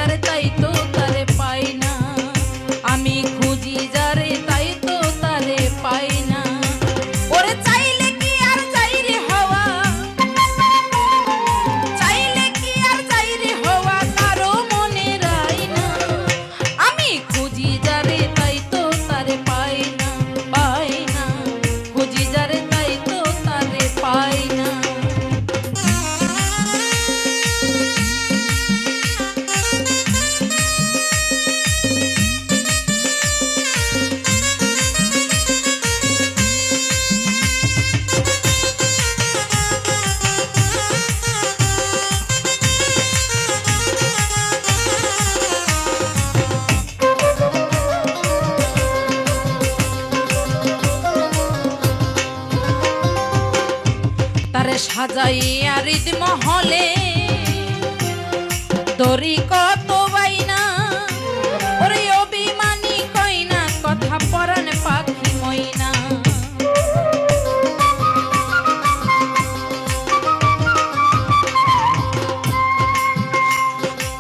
যারে তাই তো তারে পাই না, আমি খুঁজি যারে তাই তো তারে পাই না। ওরে চাইলে কি আর যাই রে হওয়া, চাইলে কি আর যাই রে হওয়া কারো মনে রাই না, আমি খুঁজি যারে তাই তো তারে পাই না, পাই না, খুঁজি যারে তাই তো তারে পাই না। তারে সাজাইয়া হৃদ মহলে দড়ি কত বাইনা, ওরে অভিমানী কইনা কথা পরাণ পাখি মইনা।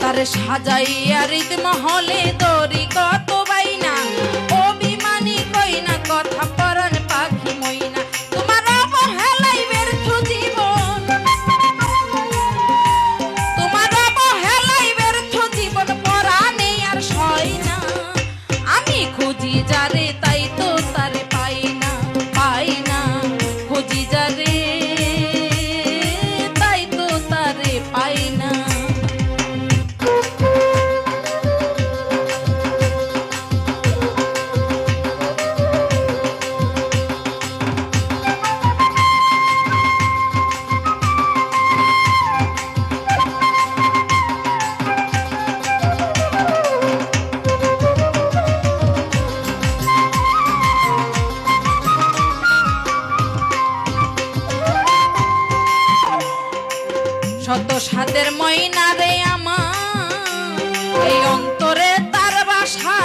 তারে সাজাইয়া হৃদ মহলে দড়ি কত বাইনা, অভিমানী কইনা কথা পরাণ পাখি মইনা। তোমার অবহেলাই ব্যর্থ জীবন, তোমার অবহেলাই ব্যর্থ জীবন পরাণে আর সয় না, আমি খুঁজি যারে তাই তো তারে পাই না, পাই না, খুঁজি যারে তাই তো তারে পাই না। শত সাদের ময়না রে আমার এই অন্তরে তার বাসা,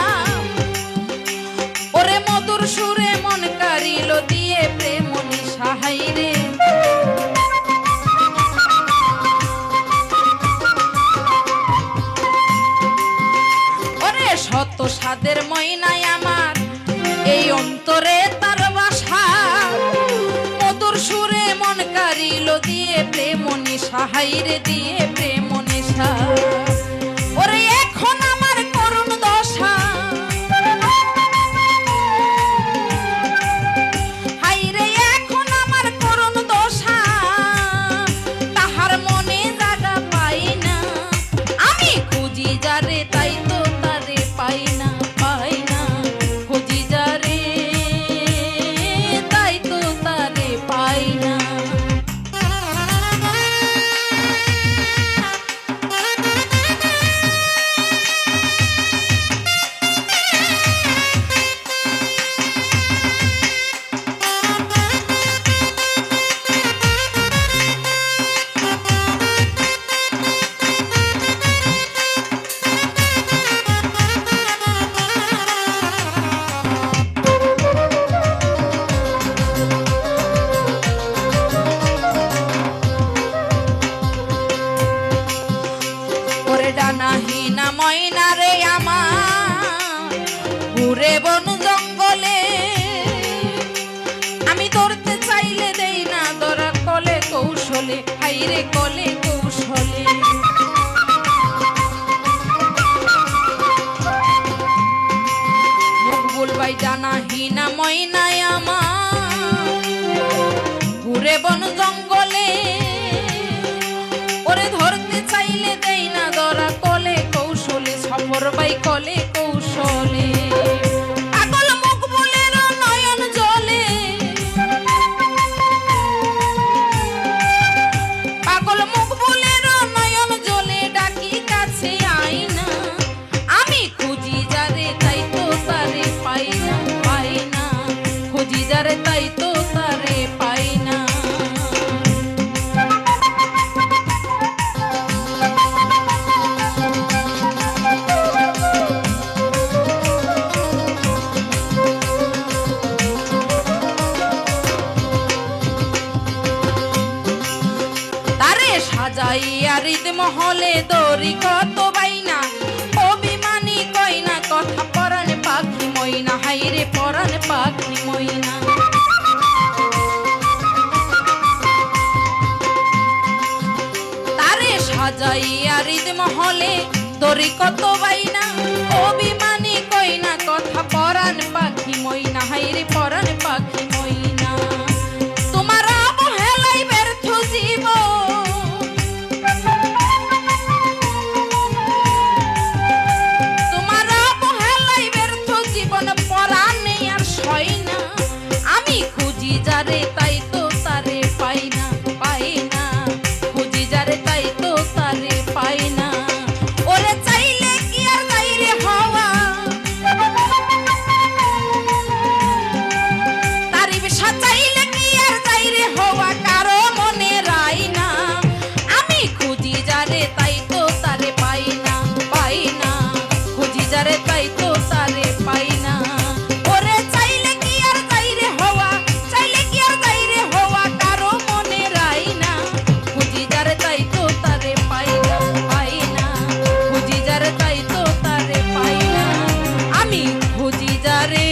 ওরে মধুর সুরে মন কারিল দিয়ে প্রেম নিশাহাই রে। ওরে শত সাদের ময়নায় আমার এই অন্তরে তার বাসা, মধুর সুরে মন কারিল দিয়ে প্রেম নিশাহাই রে, দিয়ে প্রেম নিশা। ওরে এখন আমার করুণ দশা, হাই রে এখন আমার করুণ দশা, তাহার মনে জায়গা পাই না, আমি খুঁজি যারে তাই তো তারে পাই না, পাই না, খুঁজি যারে তাই তো তারে পাই না। ডানাহীনা ময়না রে আমার ঘুরে বন জঙ্গলে, আমি ধরতে চাইলে দেই না ধরা কলে কৌশলে, হাইরে কলে কৌশলে। মকবুল ভাই ডানাহীনা ময়নায় আমার ঘুরে বন জঙ্গলে, ওরে ধরতে চাইলে দেই না ধরা কলে কৌশলে, সফর বাই কলে কৌশলে। পাগল মকবুলের নয়ন জলে, পাগল মকবুলের নয়ন জলে ডাকি কাছে আই না, আমি খুঁজি যারে তাই তো তারে পাই না, পাই না, খুঁজি যারে তাই তো তারে পাই না। সাজাইয়া হৃদ মহলে দড়ি কত বাইনা, উড়াইয়া হৃদ মহলে দড়ি কত বাইনা অভিমানী কইনা কথা পরাণ পাখি মইনা হাইরে পরাণ পাখি মইনা তোমার অবহেলাই ব্যর্থ জীবন তোমার অবহেলাই ব্যর্থ জীবন পরাণ নেই আর সয় না আমি খুঁজি যারে তাই তো তারে পাই না পাই না খুঁজি যারে তাই তো তারে পাই না ওরে চাইলে কি আর গাইরে হওয়া তারি বিষা চাইলে কি আর গাইরে হওয়া কারো মনে রাই না আমি খুঁজি যারে তাই তো তারে পাই না পাই না খুঁজি যারে তাই তো তারে পাই না ওরে চাইলে কি আর গাইরে হওয়া চাইলে কি আর গাইরে হওয়া কারো মনে রাই না খুঁজি যারে তাই তো তারে পাই না পাই না খুঁজি যারে তাই তো তারে পাই না আমি খুঁজি যারে